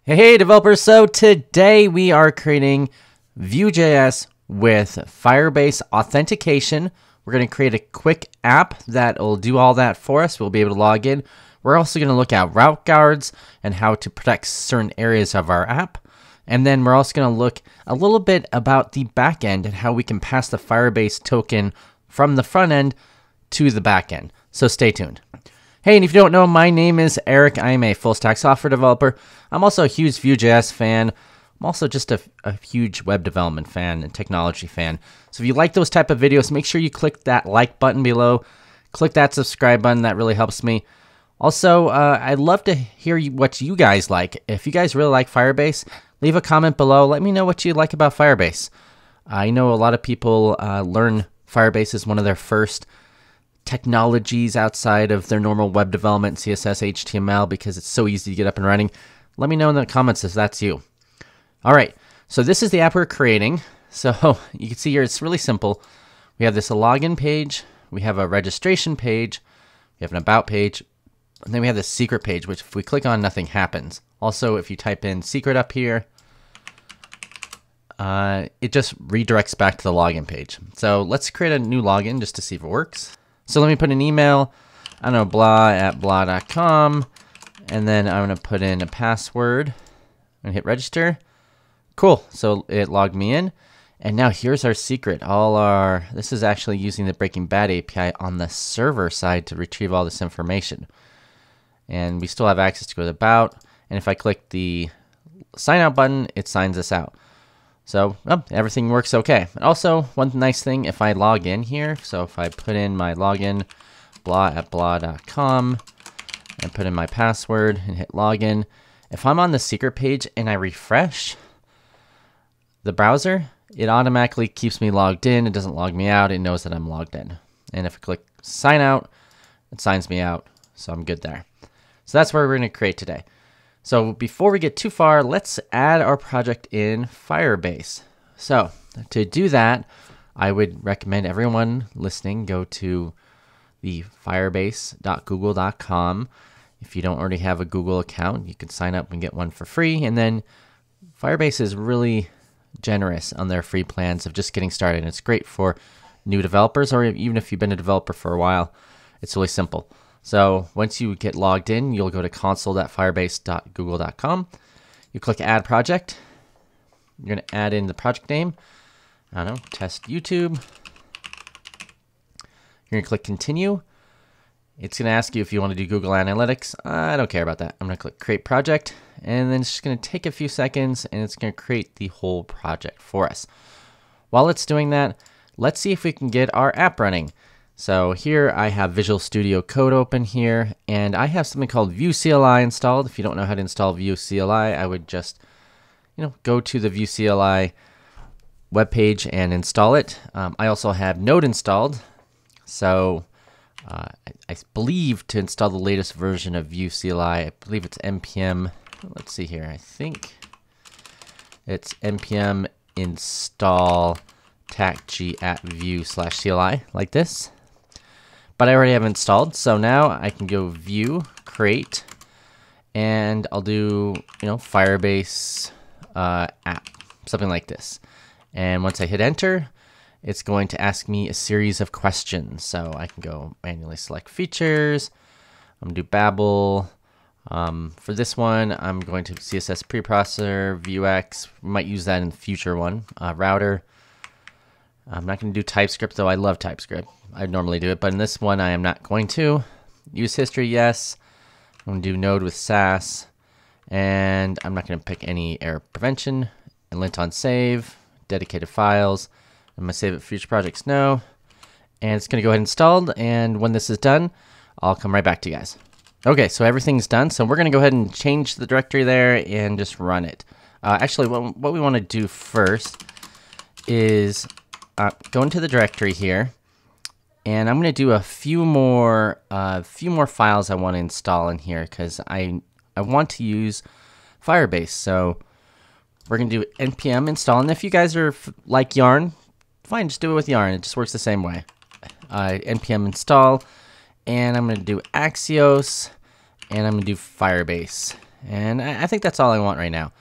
Hey developers, so today we are creating Vue.js with Firebase Authentication. We're going to create a quick app that will do all that for us. We'll be able to log in. We're also going to look at route guards and how to protect certain areas of our app. And then we're also going to look a little bit about the back end and how we can pass the Firebase token from the front end to the back end. So stay tuned. Hey, and if you don't know, my name is Eric. I am a full-stack software developer. I'm also a huge Vue.js fan. I'm also just a huge web development fan and technology fan. So if you like those type of videos, make sure you click that like button below. Click that subscribe button. That really helps me. Also, I'd love to hear what you guys like. If you guys really like Firebase, leave a comment below. Let me know what you like about Firebase. I know a lot of people learn Firebase as one of their first technologies outside of their normal web development, CSS, HTML, because it's so easy to get up and running. Let me know in the comments if that's you. All right, so this is the app we're creating. So you can see here, it's really simple. We have this login page, we have a registration page, we have an about page, and then we have this secret page, which if we click on, nothing happens. Also, if you type in secret up here, it just redirects back to the login page. So let's create a new login just to see if it works. So let me put an email, I don't know, blah@blah.com, and then I'm going to put in a password and hit register. Cool, so it logged me in, and now here's our secret. This is actually using the Breaking Bad API on the server side to retrieve all this information. And we still have access to go to about, and if I click the sign out button, it signs us out. So everything works okay. And also, one nice thing, if I log in here, so if I put in my login, blah@blah.com, and put in my password and hit login, if I'm on the secret page and I refresh the browser, it automatically keeps me logged in. It doesn't log me out. It knows that I'm logged in. And if I click sign out, it signs me out. So I'm good there. So that's what we're going to create today. So before we get too far, let's add our project in Firebase. So to do that, I would recommend everyone listening go to the firebase.google.com. If you don't already have a Google account, you can sign up and get one for free. And then Firebase is really generous on their free plans of just getting started. And it's great for new developers, or even if you've been a developer for a while, it's really simple. So once you get logged in, you'll go to console.firebase.google.com. You click Add Project. You're going to add in the project name. I don't know, Test YouTube. You're going to click Continue. It's going to ask you if you want to do Google Analytics. I don't care about that. I'm going to click Create Project. And then it's just going to take a few seconds, and it's going to create the whole project for us. While it's doing that, let's see if we can get our app running. So here I have Visual Studio Code open here, and I have something called Vue CLI installed. If you don't know how to install Vue CLI, I would just, go to the Vue CLI webpage and install it. I also have Node installed, so I believe to install the latest version of Vue CLI, I believe it's npm. Let's see here. I think it's npm install tacg@vue/CLI like this. But I already have installed, so now I can go Vue, create, and I'll do, Firebase app, something like this. And once I hit enter, it's going to ask me a series of questions. So I can go manually select features. I'm going to do Babel. For this one, I'm going to CSS preprocessor, vuex. We might use that in the future one. Router. I'm not going to do TypeScript, though I love TypeScript. I normally do it, but in this one I am not going to. Use history, yes. I'm going to do Node with Sass, and I'm not going to pick any error prevention. And lint on save, dedicated files. I'm going to save it for future projects, no. And it's going to go ahead and installed, and when this is done, I'll come right back to you guys. Okay, so everything's done, so we're going to go ahead and change the directory there and just run it. Actually, what we want to do first is go into the directory here, and I'm going to do a few more files I want to install in here because I want to use Firebase. So we're going to do npm install, and if you guys are like Yarn, fine, just do it with Yarn. It just works the same way. Npm install, and I'm going to do Axios, and I'm going to do Firebase. And I think that's all I want right now.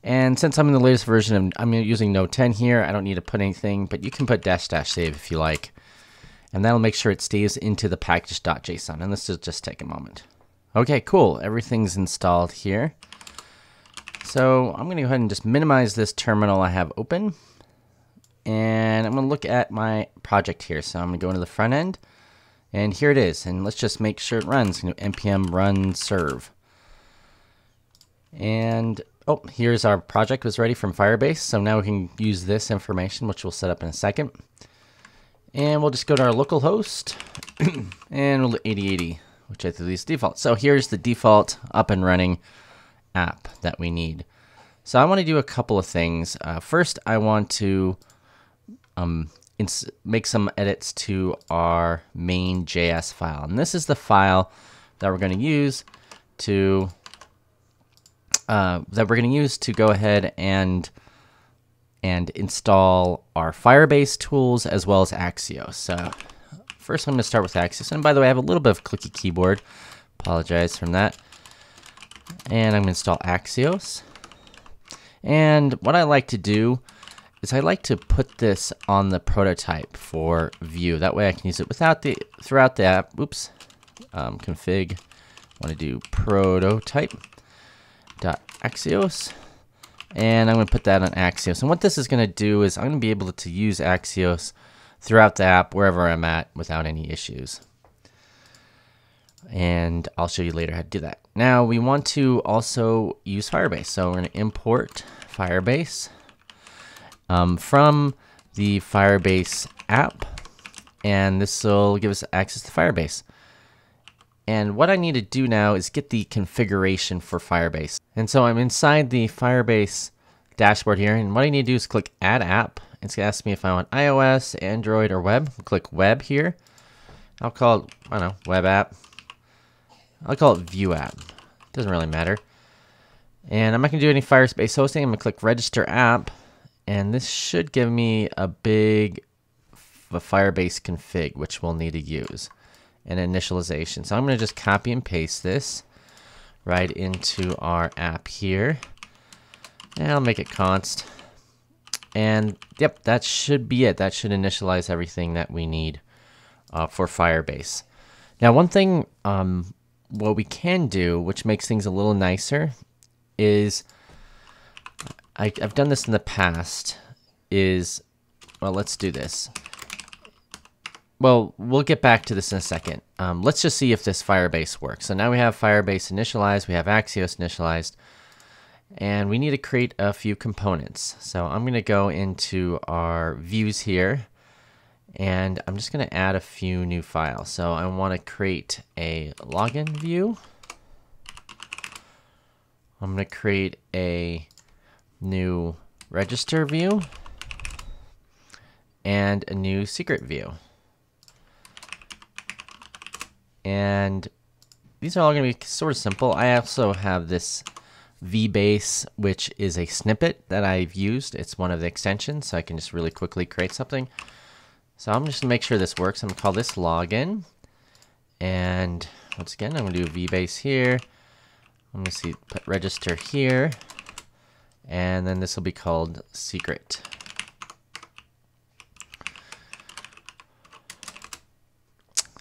And since I'm in the latest version, I'm using Node 10 here, I don't need to put anything, but you can put --save if you like. And that'll make sure it stays into the package.json. And this will just take a moment. Okay, cool. Everything's installed here. So I'm going to go ahead and just minimize this terminal I have open. And I'm going to look at my project here. So I'm going to go into the front end. And here it is. And let's just make sure it runs. npm run serve. And oh, here's our project was ready from Firebase. So now we can use this information, which we'll set up in a second. And we'll just go to our local host and we'll do 8080, which I think is default. So here's the default up and running app that we need. So I want to do a couple of things. First, I want to make some edits to our main.js file. And this is the file that we're going to use to go ahead and install our Firebase tools as well as Axios. So first I'm going to start with Axios. And by the way, I have a little bit of clicky keyboard. Apologize from that. And I'm going to install Axios. And what I like to do is I like to put this on the prototype for Vue. That way I can use it throughout the app. Oops. Config. I want to do prototype.axios. And I'm going to put that on Axios. And what this is going to do is I'm going to be able to use Axios throughout the app wherever I'm at without any issues. And I'll show you later how to do that. Now we want to also use Firebase. So we're going to import Firebase from the Firebase app. And this will give us access to Firebase. And what I need to do now is get the configuration for Firebase. And so I'm inside the Firebase dashboard here. And what I need to do is click Add App. It's going to ask me if I want iOS, Android, or web. Click Web here. I'll call it, I don't know, Web App. I'll call it Vue App. Doesn't really matter. And I'm not going to do any Firebase hosting. I'm going to click Register App. And this should give me a Firebase config, which we'll need to use. And initialization. So I'm going to just copy and paste this right into our app here. And I'll make it const. And yep, that should be it. That should initialize everything that we need for Firebase. Now, one thing what we can do, which makes things a little nicer, is I've done this in the past, is, well, let's do this. Well, we'll get back to this in a second. Let's just see if this Firebase works. So now we have Firebase initialized, we have Axios initialized, and we need to create a few components. So I'm going to go into our views here, and I'm just going to add a few new files. So I want to create a login view. I'm going to create a new register view and a new secret view. And these are all going to be sort of simple. I also have this VBase, which is a snippet that I've used. It's one of the extensions, so I can just really quickly create something. So I'm just going to make sure this works. I'm going to call this login. And once again, I'm going to do VBase here. I'm going to put register here. And then this will be called secret.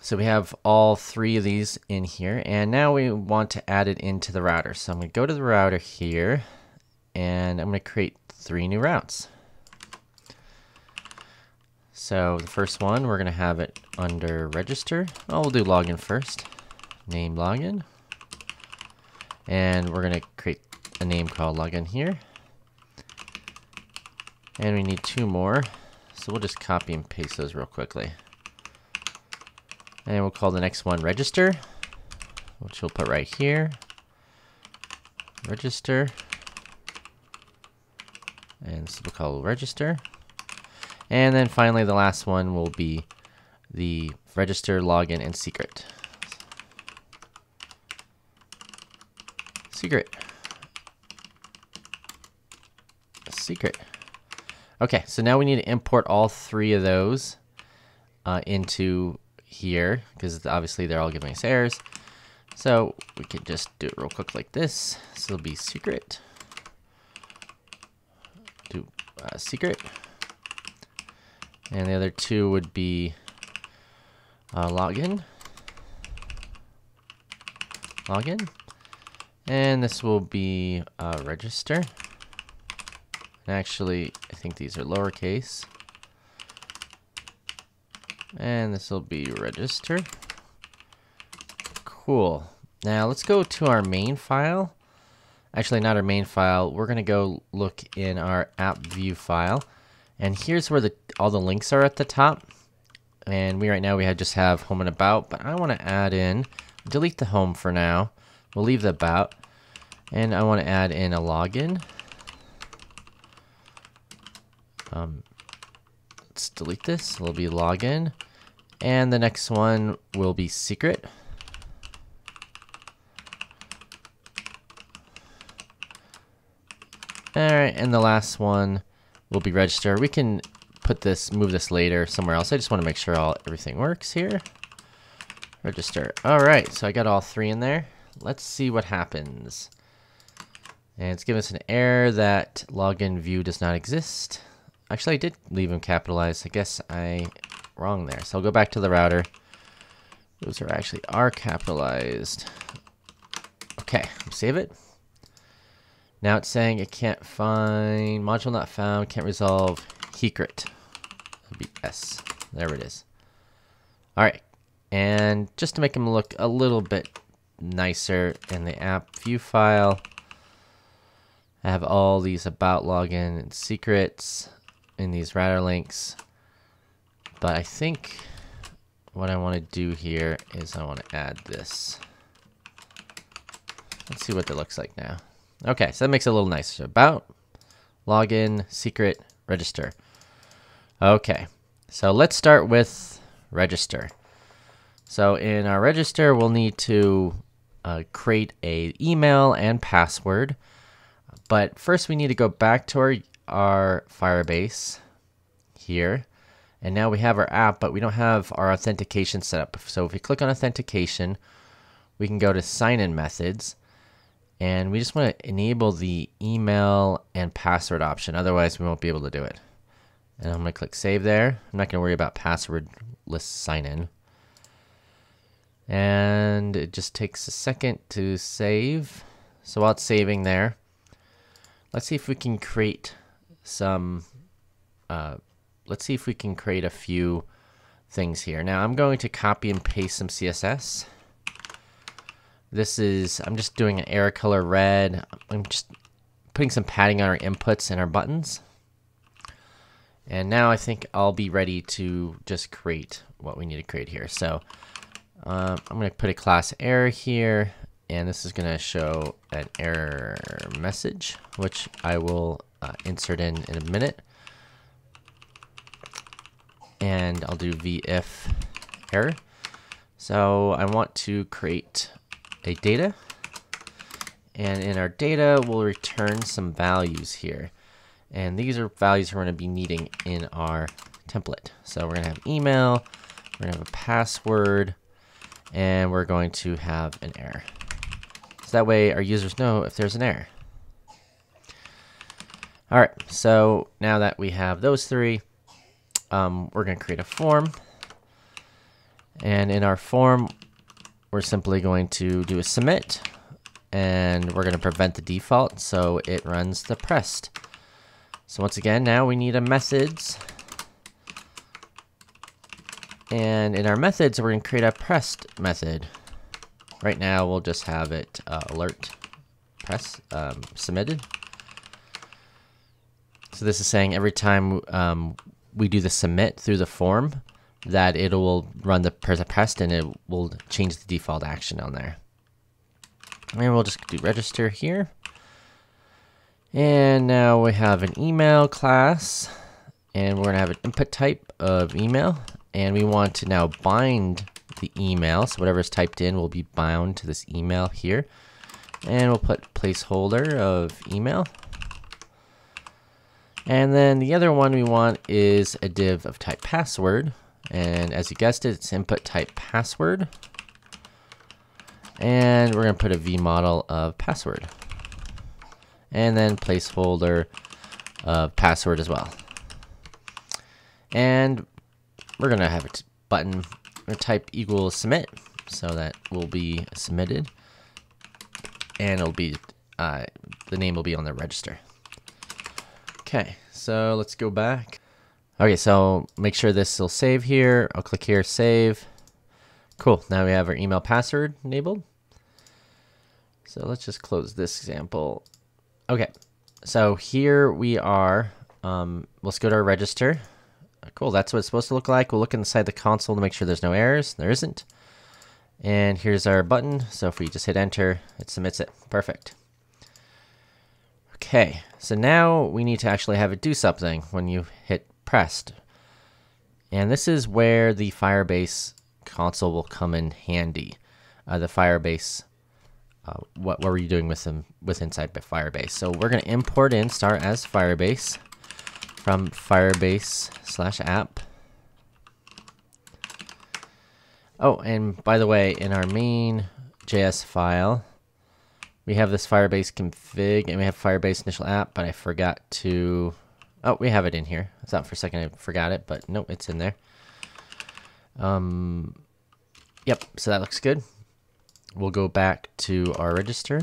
So we have all three of these in here, and now we want to add it into the router. So I'm going to go to the router here, and I'm going to create 3 new routes. So the first one, we're going to have it under register. Oh, we'll do login first. Name login. And we're going to create a name called login here. And we need 2 more. So we'll just copy and paste those real quickly. And we'll call the next one register, which we'll put right here. Register. And this we'll call register. And then finally, the last one will be the register, login, and secret. Secret. Secret. Okay, so now we need to import all 3 of those into here, because obviously they're all giving us errors. So we could just do it real quick like this. This will be secret. Do secret. And the other two would be login. Login. And this will be register. And actually, I think these are lowercase. And this will be register. Cool. Now let's go to our main file. Actually, not our main file. We're going to go look in our app view file. And here's where all the links are at the top. And right now we just have home and about, but I want to add in, delete the home for now. We'll leave the about. And I want to add in a login. Let's delete this. It'll be login. And the next one will be secret. Alright, and the last one will be register. We can move this later somewhere else. I just want to make sure everything works here. Register. Alright, so I got all three in there. Let's see what happens. And it's giving us an error that login view does not exist. Actually, I did leave them capitalized. I guess I wrong there. So I'll go back to the router. Those are capitalized. Okay, save it. Now it's saying it can't find module not found, can't resolve secret. It'll be S. There it is. All right, and just to make them look a little bit nicer in the app view file, I have all these about login and secrets in these router links. But I think what I want to do here is I want to add this. Let's see what that looks like now. Okay, so that makes it a little nicer. About, login, secret, register. Okay, so let's start with register. So in our register, we'll need to create an email and password. But first we need to go back to our Firebase here. And now we have our app, but we don't have our authentication set up. So if we click on authentication, we can go to sign-in methods. And we just want to enable the email and password option. Otherwise, we won't be able to do it. And I'm going to click save there. I'm not going to worry about passwordless sign-in. And it just takes a second to save. So while it's saving there, let's see if we can create some... let's see if we can create a few things here. Now I'm going to copy and paste some CSS. I'm just doing an arrow color red. I'm just putting some padding on our inputs and our buttons. And now I think I'll be ready to just create what we need to create here. So I'm going to put a class error here, and this is going to show an error message, which I will insert in a minute. And I'll do if error. So I want to create a data, and in our data we'll return some values here, and these are values we're going to be needing in our template. So we're going to have email, we're going to have a password, and we're going to have an error. So that way our users know if there's an error. All right, so now that we have those three, we're going to create a form, and in our form we're simply going to do a submit, and we're going to prevent the default so it runs the pressed. So once again, now we need a methods, and in our methods we're going to create a pressed method. Right now we'll just have it alert press submitted. So this is saying every time we do the submit through the form, that it will run the pressed, and it will change the default action on there. And we'll just do register here. And now we have an email class, and we're going to have an input type of email. And we want to now bind the email. So whatever is typed in will be bound to this email here. And we'll put placeholder of email. And then the other one we want is a div of type password. And as you guessed it, it's input type password. And we're going to put a v model of password. And then placeholder of password as well. And we're going to have a button. We're going to type equals submit. So that will be submitted. And it'll be, the name will be on the register. Okay, so let's go back. Okay, so make sure this will save here. I'll click here, save. Cool, now we have our email password enabled. So let's just close this example. Okay, so here we are. Let's go to our register. Cool, that's what it's supposed to look like. We'll look inside the console to make sure there's no errors. There isn't. And here's our button. So if we just hit enter, it submits it. Perfect. Okay, so now we need to actually have it do something when you hit pressed. And this is where the Firebase console will come in handy. The Firebase, what were you doing with them inside Firebase? So we're going to import in start as Firebase from Firebase/app. Oh, and by the way, in our main JS file, we have this Firebase config and we have Firebase initial app, but I forgot to. Oh, we have it in here. I thought for a second I forgot it, but no, it's in there. Yep, so that looks good. We'll go back to our register.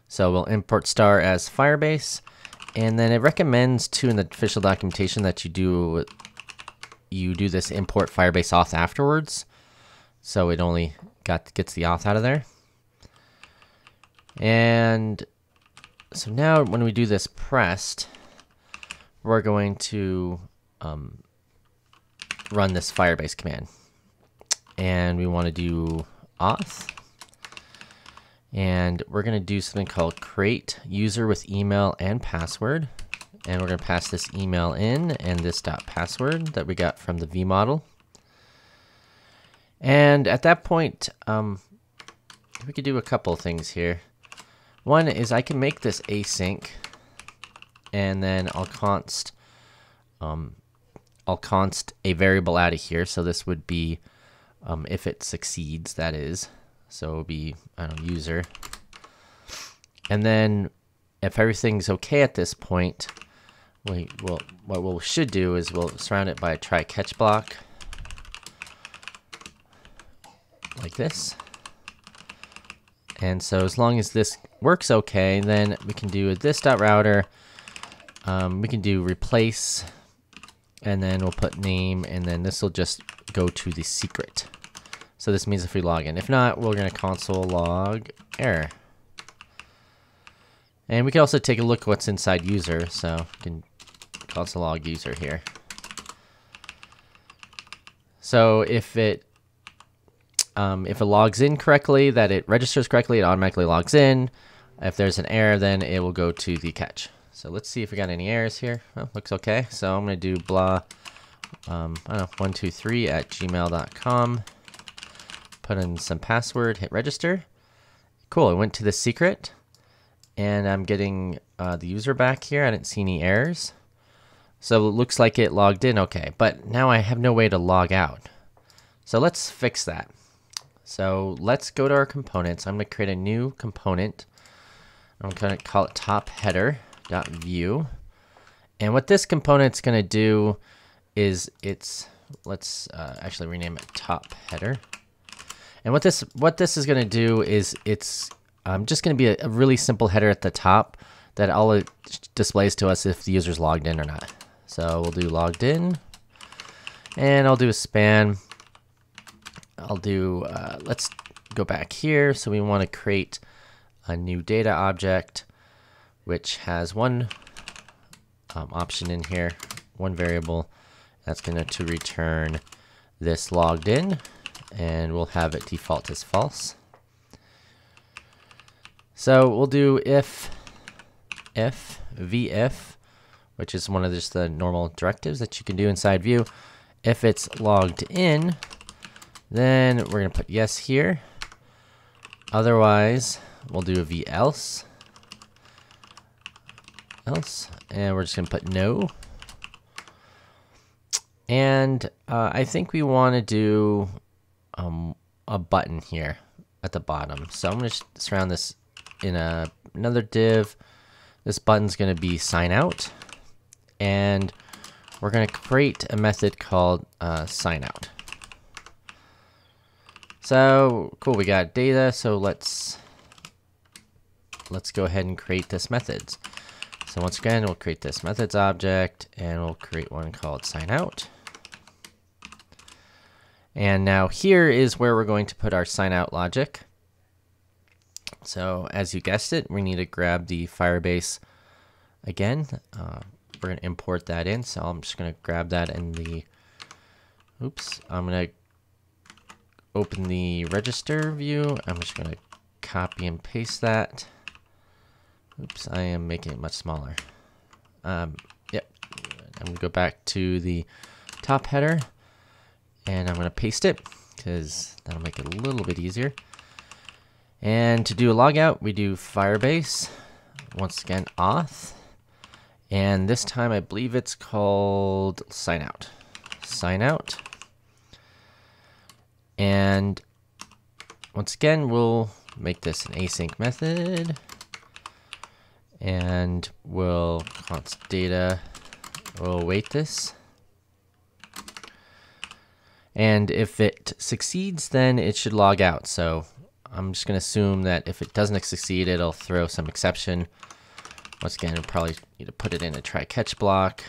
So we'll import star as Firebase, and then it recommends too in the official documentation that you do this import Firebase auth afterwards. So it only gets the auth out of there. And so now when we do this pressed, we're going to run this Firebase command. And we want to do auth. And we're going to do something called create user with email and password. And we're going to pass this email in and this .password that we got from the V model. And at that point, we could do a couple of things here. One is I can make this async, and then I'll const a variable out of here. So this would be if it succeeds, that is. So it would be, I don't know, user. And then if everything's okay at this point, what we should do is we'll surround it by a try catch block like this. And so as long as this works okay, then we can do a this.router. We can do replace, and then we'll put name, and then this will just go to the secret. So this means if we log in. If not, we're going to console log error. And we can also take a look at what's inside user. So we can console log user here. So if it logs in correctly, that it registers correctly, it automatically logs in. If there's an error, then it will go to the catch. So let's see if we got any errors here. Oh, looks okay. So I'm going to do blah, I don't know, 123@gmail.com. Put in some password, hit register. Cool, it went to the secret. And I'm getting the user back here. I didn't see any errors. So it looks like it logged in okay. But now I have no way to log out. So let's fix that. So let's go to our components. I'm going to create a new component. I'm going to call it top header.view. And what this component's going to do is let's actually rename it top header. And what this is going to do is it's just going to be a really simple header at the top that all it displays to us if the user's logged in or not. So we'll do logged in, and I'll do a span. I'll do, let's go back here. So we want to create a new data object, which has one option in here, one variable that's going to return this logged in, and we'll have it default as false. So we'll do if vif, which is one of just the normal directives that you can do inside Vue. If it's logged in, then we're going to put yes here. Otherwise, we'll do a v else, and we're just going to put no. And I think we want to do a button here at the bottom. So I'm going to surround this in another div. This button's going to be sign out, and we're going to create a method called sign out. So cool, we got data. So let's go ahead and create this methods. So once again, we'll create this methods object, and we'll create one called sign out. And now here is where we're going to put our sign out logic. So as you guessed it, we need to grab the Firebase again. We're going to import that in. So I'm just going to grab that in the, I'm going to open the register view. I'm just going to copy and paste that. I am making it much smaller. Yep. I'm going to go back to the top header, and I'm going to paste it because that'll make it a little bit easier. And to do a logout, we do Firebase, once again, auth. And this time I believe it's called sign out. Sign out. And once again, we'll make this an async method. And we'll const data, we'll await this. And if it succeeds, then it should log out. So I'm just going to assume that if it doesn't succeed, it'll throw some exception. Once again, we'll probably need to put it in a try catch block.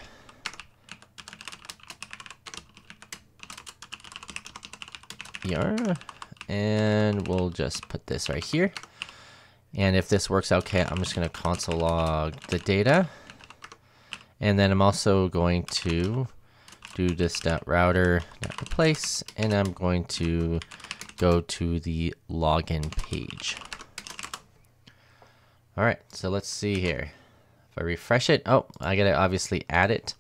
Yeah. And we'll just put this right here. And if this works okay, I'm just going to console log the data. And then I'm also going to do this.router.replace, and I'm going to go to the login page. All right, so let's see here. If I refresh it, I got to obviously add it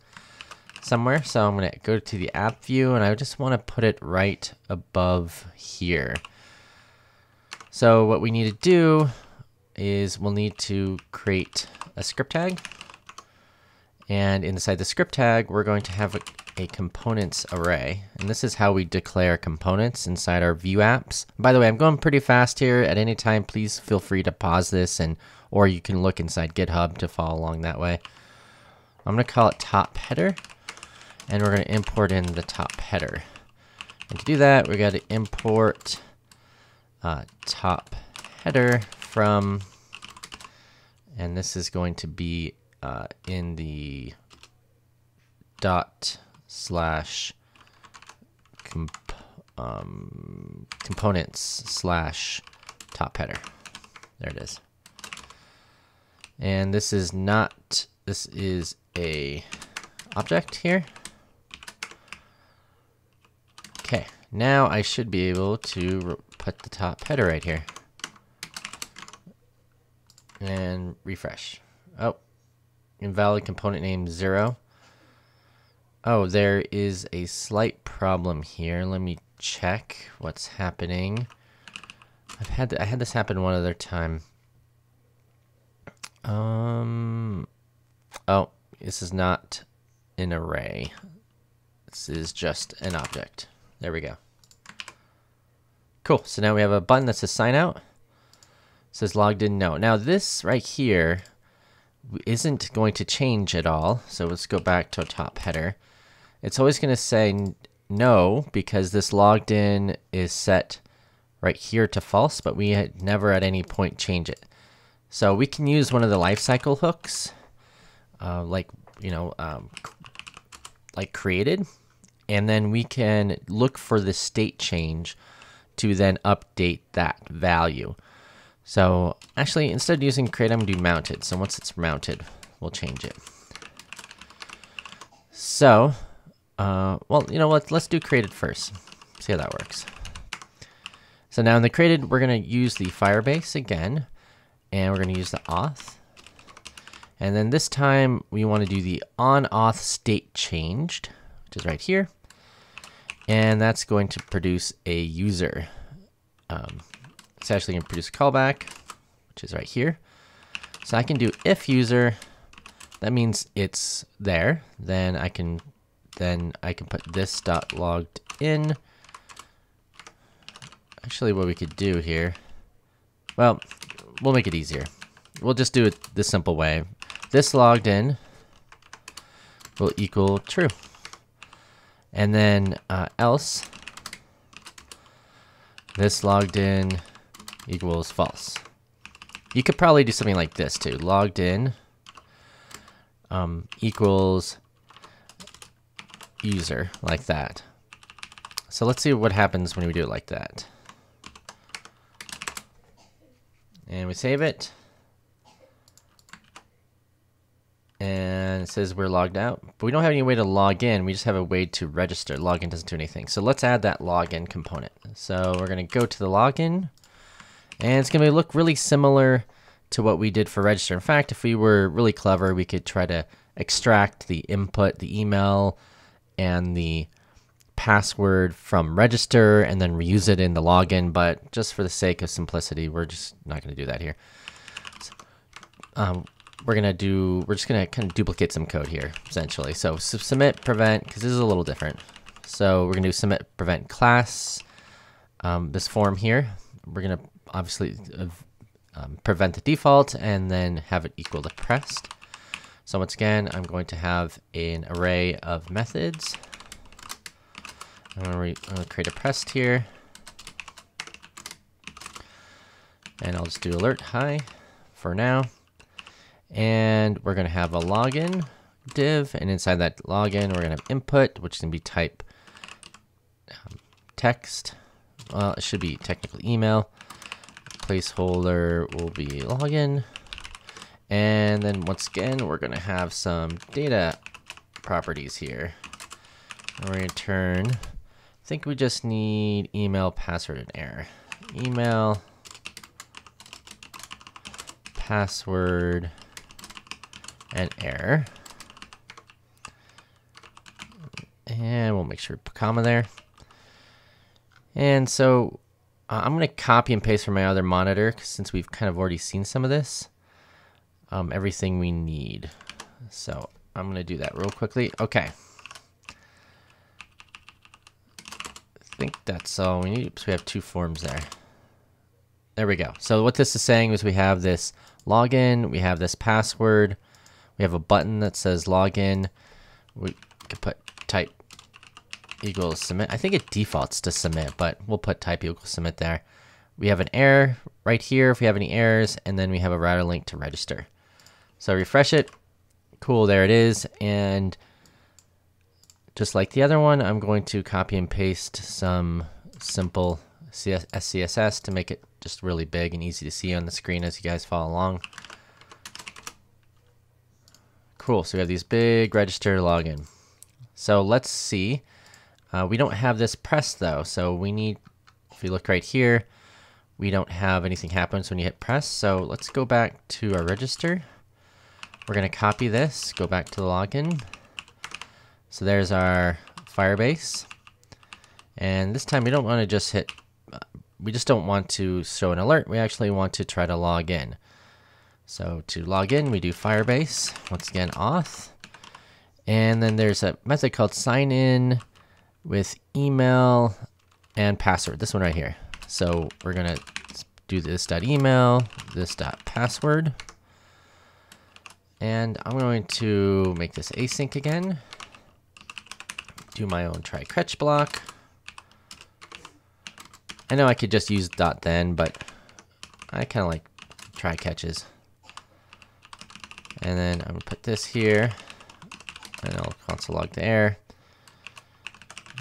somewhere. So I'm going to go to the app view, and I just want to put it right above here. So what we need to do is we'll need to create a script tag. And inside the script tag, we're going to have a components array. And this is how we declare components inside our Vue apps. By the way, I'm going pretty fast here. At any time, please feel free to pause this, or you can look inside GitHub to follow along that way. I'm going to call it top header, and we're going to import in the top header. And to do that, we got to import top header from, and this is going to be in the components/top header. There it is. And this is a object here. Okay, now I should be able to put the top header right here. And refresh. Invalid component name 0. There is a slight problem here. Let me check what's happening. I had this happen one other time. This is not an array. This is just an object. There we go. Cool. So now we have a button that says sign out. It says logged in no. Now this right here isn't going to change at all. So let's go back to a top header. It's always going to say no because this logged in is set right here to false, but we had never at any point change it. So we can use one of the lifecycle hooks, like created, and then we can look for the state change to then update that value. So actually, instead of using create, I'm going to do mounted. So once it's mounted, we'll change it. So, well, you know what? Let's do created first. See how that works. So now in the created, we're going to use the Firebase again, and we're going to use the auth. And then this time, we want to do the on-auth state changed, which is right here. And that's going to produce a user. It's actually going to produce a callback, which is right here. So I can do if user. That means it's there. Then I can put this dot logged in. actually what we could do here, well, we'll make it easier. We'll just do it the simple way. This logged in will equal true. And then else, this logged in equals false. You could probably do something like this too. Logged in equals user, like that. So let's see what happens when we do it like that. And we save it. And it says we're logged out, but we don't have any way to log in. We just have a way to register. Login doesn't do anything. So let's add that login component. So we're going to go to the login, and it's going to look really similar to what we did for register. In fact, if we were really clever, we could try to extract the input, the email, and the password from register and then reuse it in the login. But just for the sake of simplicity, we're just not going to do that here. So, we're just gonna kind of duplicate some code here, essentially. So submit prevent, because this is a little different. So we're gonna do submit prevent class, this form here. We're gonna obviously prevent the default and then have it equal to pressed. So once again, I'm going to have an array of methods. I'm gonna create a pressed here, and I'll just do alert hi for now. And we're going to have a login div, and inside that login, we're going to have input, which is going to be type text. Well, it should be technical email. Placeholder will be login. And then once again, we're going to have some data properties here. And we're going to turn, I think we just need email, password, and error. Email, password, and error. And we'll make sure to put a comma there. And so I'm going to copy and paste from my other monitor, since we've kind of already seen some of this, everything we need. So I'm going to do that real quickly. Okay. I think that's all we need. So we have two forms there. There we go. So what this is saying is we have this login, we have this password, we have a button that says login. We can put type equals submit. I think it defaults to submit, but we'll put type equals submit there. We have an error right here if we have any errors, and then we have a router link to register. So refresh it. Cool, there it is. And just like the other one, I'm going to copy and paste some simple SCSS to make it just really big and easy to see on the screen as you guys follow along. Cool, so we have these big register login. So let's see. We don't have this press though, so we need, if you look right here, we don't have anything happens when you hit press. So let's go back to our register. We're going to copy this, go back to the login. So there's our Firebase. And this time we don't want to just hit, we just don't want to show an alert. We actually want to try to log in. So to log in, we do Firebase, once again auth. And then there's a method called sign in with email and password, this one right here. So we're going to do this.email, this.password. And I'm going to make this async again. Do my own try catch block. I know I could just use .then, but I kind of like try catches. And then I'm going to put this here, and I'll console log the error.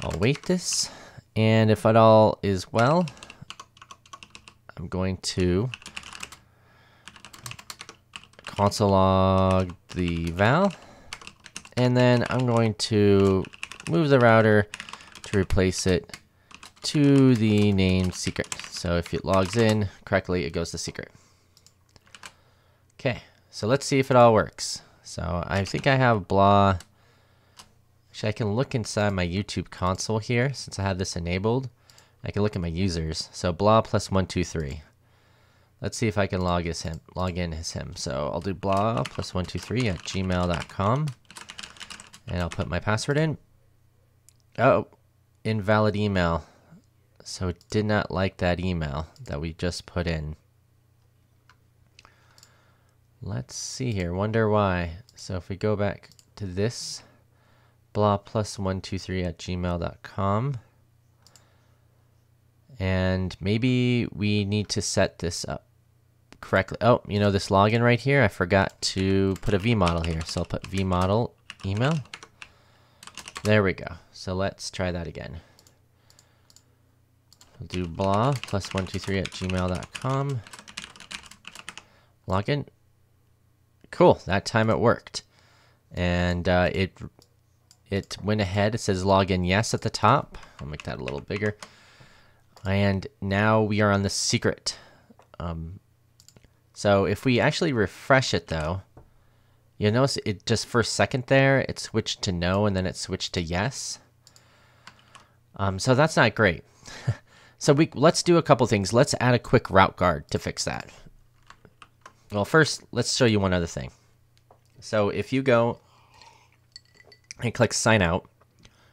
I'll wait this, and if it all is well, I'm going to console log the val, and then I'm going to move the router to replace it to the name secret. So if it logs in correctly, it goes to secret. Okay, so let's see if it all works. So I think I have blah. Actually, I can look inside my YouTube console here since I have this enabled. I can look at my users. So blah plus 123. Let's see if I can log in as him. So I'll do blah plus 123 at gmail.com, and I'll put my password in. Oh, invalid email. So it did not like that email that we just put in. Let's see here, wonder why. So if we go back to this, blah plus123@gmail.com, and maybe we need to set this up correctly. Oh, you know, this login right here, I forgot to put a vmodel here. So I'll put vmodel email. There we go. So let's try that again. We'll do blah plus123@gmail.com. Login. Cool, that time it worked. And it went ahead. It says login yes at the top. I'll make that a little bigger. And now we are on the secret. So if we actually refresh it though, you'll notice it just for a second there, it switched to no and then it switched to yes. So that's not great. So let's do a couple things. Let's add a quick route guard to fix that. Well, first, let's show you one other thing. So if you go and click sign out,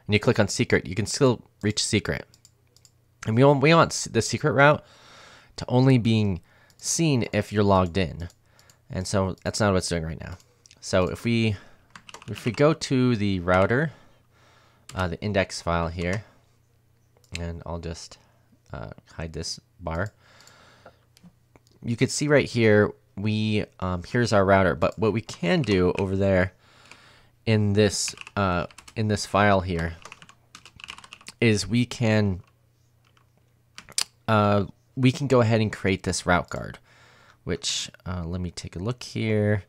and you click on secret, you can still reach secret. And we want the secret route to only being seen if you're logged in. And so that's not what it's doing right now. So if we go to the router, the index file here, and I'll just hide this bar. You can see right here, here's our router, but what we can do over there in this file here is we can go ahead and create this route guard, which let me take a look here.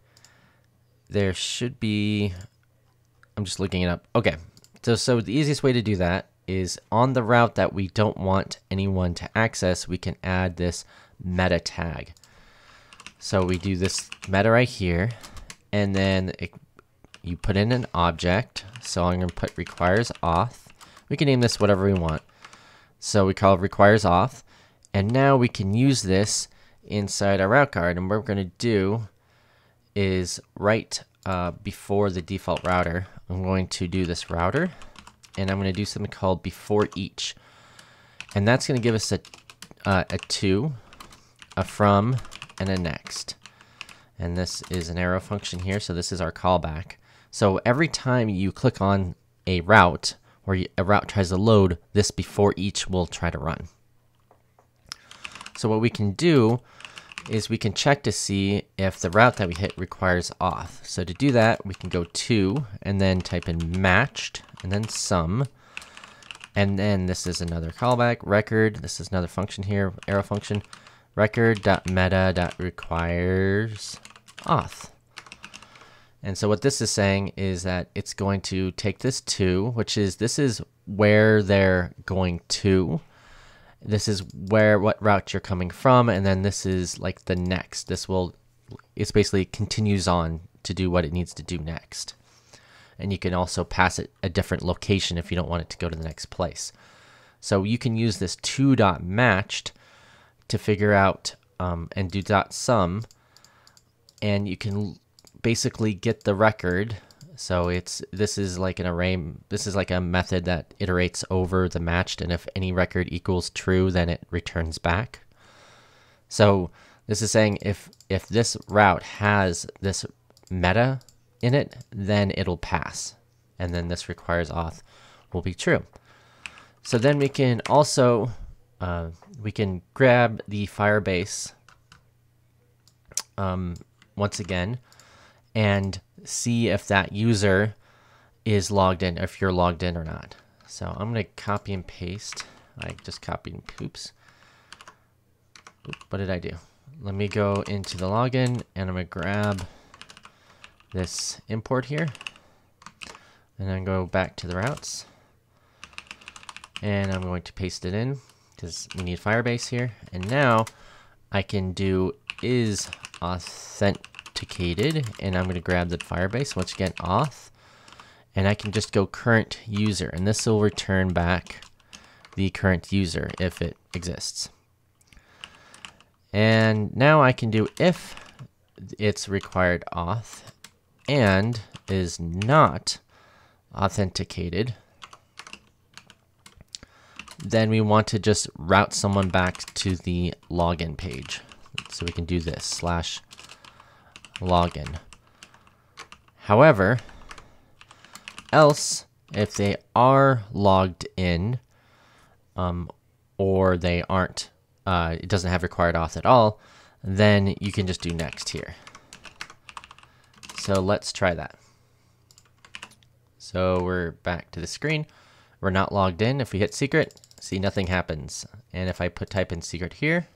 There should be, I'm just looking it up. Okay, so the easiest way to do that is on the route that we don't want anyone to access, we can add this meta tag. So we do this meta right here, and then you put in an object. So I'm going to put requires auth. We can name this whatever we want. So we call it requires auth, and now we can use this inside our route guard. And what we're going to do is right before the default router, I'm going to do this router, and I'm going to do something called before each, and that's going to give us a to, a from, and a next. And this is an arrow function here, so this is our callback. So every time you click on a route, or a route tries to load, this before each will try to run. So what we can do is we can check to see if the route that we hit requires auth. So to do that, we can go to, and then type in matched, and then sum. And then this is another callback, record. This is another function here, arrow function. Record.meta.requires auth. And so what this is saying is that it's going to take this to, this is where they're going to. This is what route you're coming from, and then this is like the next. It's basically continues on to do what it needs to do next. And you can also pass it a different location if you don't want it to go to the next place. So you can use this to.matched to figure out and do .sum, and you can basically get the record. So this is like an array. This is like a method that iterates over the matched, and if any record equals true, then it returns back. So this is saying if this route has this meta in it, then it'll pass, and then this requires auth will be true. So then we can also we can grab the Firebase once again and see if that user is logged in, if you're logged in or not. So I'm going to copy and paste. I just copied and oops. What did I do? Let me go into the login, and I'm going to grab this import here, and then go back to the routes, and I'm going to paste it in because we need Firebase here. And now I can do is authenticated, and I'm going to grab the Firebase, once again auth, and I can just go current user, and this will return back the current user if it exists. And now I can do if it's required auth and is not authenticated, then we want to just route someone back to the login page. So we can do this /login. However, else if they are logged in, or they aren't, it doesn't have required auth at all, then you can just do next here. So let's try that. So we're back to the screen. We're not logged in. If we hit secret, see, nothing happens. And if I type in secret here,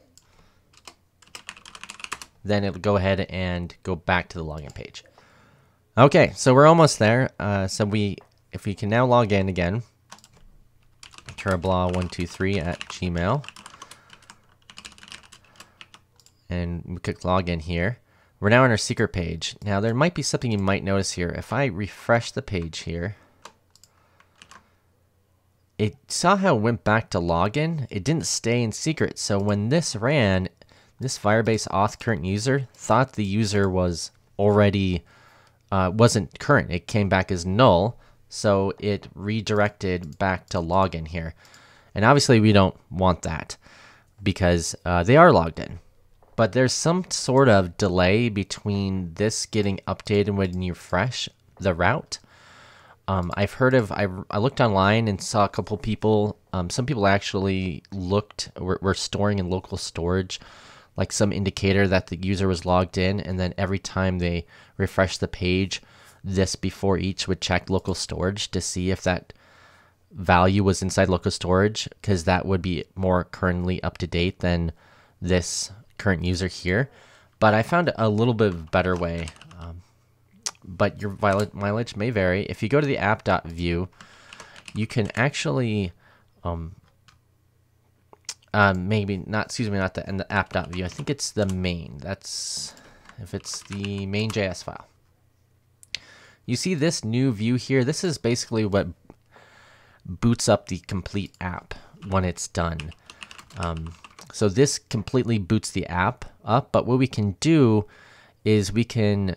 then it'll go ahead and go back to the login page. Okay, so we're almost there. If we can now log in again, turablah123@gmail, and we click login here. We're now on our secret page. Now there might be something you might notice here. If I refresh the page here, it saw how it went back to login. It didn't stay in secret. So when this ran, this Firebase auth current user thought the user was already wasn't current. It came back as null. So it redirected back to login here. And obviously we don't want that because they are logged in. But there's some sort of delay between this getting updated when you refresh the route. I've heard of, I looked online and saw a couple people, some people actually were storing in local storage, like some indicator that the user was logged in, and then every time they refresh the page, this before each would check local storage to see if that value was inside local storage, because that would be more currently up to date than this current user here. But I found a little bit better way, but your mileage may vary. If you go to the app.vue, you can actually maybe not, excuse me, not the app.vue. I think it's the main. That's if it's the main.js file. You see this new view here. This is basically what boots up the complete app when it's done. So this completely boots the app up, but what we can do is we can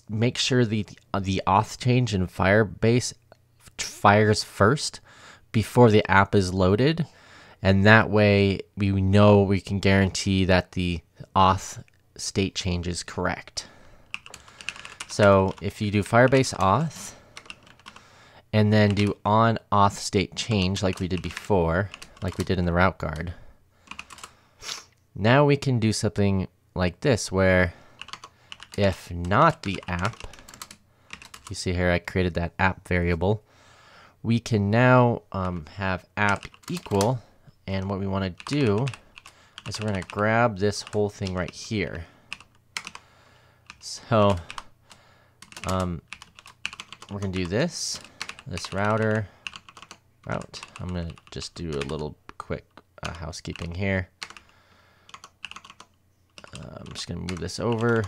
make sure the auth change in Firebase fires first before the app is loaded, and that way we know we can guarantee that the auth state change is correct. So if you do Firebase auth and then do on auth state change like we did before, like we did in the route guard, now we can do something like this where if not the app, you see here I created that app variable, we can now have app equal, and what we want to do is we're going to grab this whole thing right here. So we're going to do this route. I'm going to just do a little quick housekeeping here. I'm just going to move this over.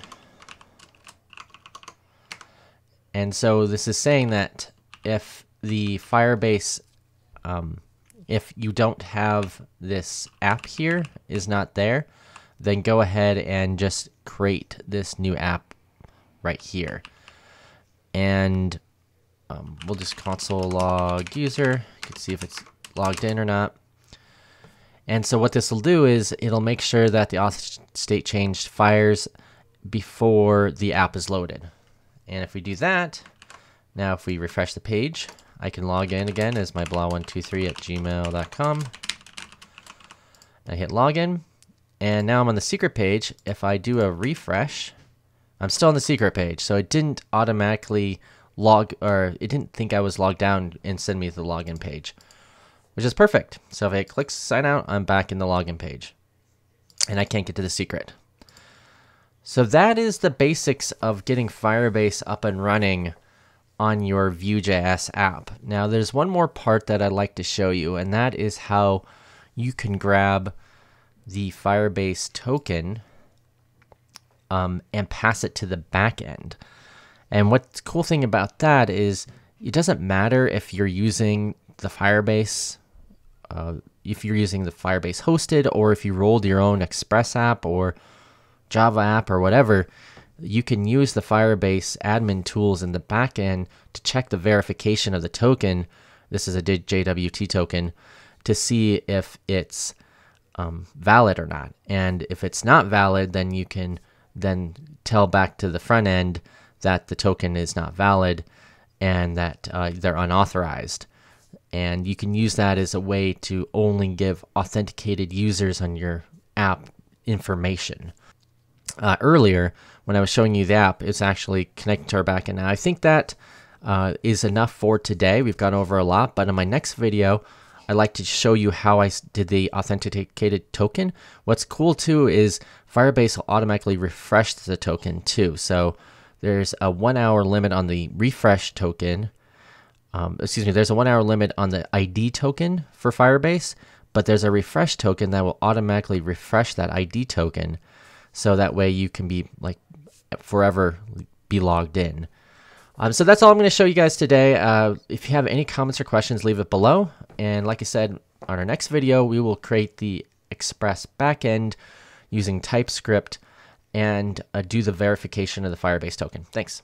And so this is saying that if the Firebase, if you don't have this app here, is not there, then go ahead and just create this new app right here. And we'll just console log user. You can see if it's logged in or not. And so what this will do is it'll make sure that the auth state change fires before the app is loaded. And if we do that, now if we refresh the page, I can log in again as my blah123@gmail.com. I hit login, and now I'm on the secret page. If I do a refresh, I'm still on the secret page, so it didn't automatically it didn't think I was logged down and send me to the login page, which is perfect. So if I click sign out, I'm back in the login page, and I can't get to the secret. So that is the basics of getting Firebase up and running on your Vue.js app. Now there's one more part that I'd like to show you, and that is how you can grab the Firebase token and pass it to the back end. And what's the cool thing about that is it doesn't matter if you're using the Firebase, hosted, or if you rolled your own Express app or Java app or whatever. You can use the Firebase admin tools in the back end to check the verification of the token. This is a JWT token to see if it's valid or not. And if it's not valid, then you can then tell back to the front end that the token is not valid and that they're unauthorized. And you can use that as a way to only give authenticated users on your app information. Earlier, when I was showing you the app, it's actually connecting to our backend. Now, I think that is enough for today. We've gone over a lot, but in my next video, I'd like to show you how I did the authenticated token. What's cool too is Firebase will automatically refresh the token too. So there's a 1 hour limit on the refresh token. There's a 1 hour limit on the ID token for Firebase, but there's a refresh token that will automatically refresh that ID token. So that way you can be like forever be logged in. So that's all I'm going to show you guys today. If you have any comments or questions, leave it below. And like I said, on our next video, we will create the Express backend using TypeScript and do the verification of the Firebase token. Thanks.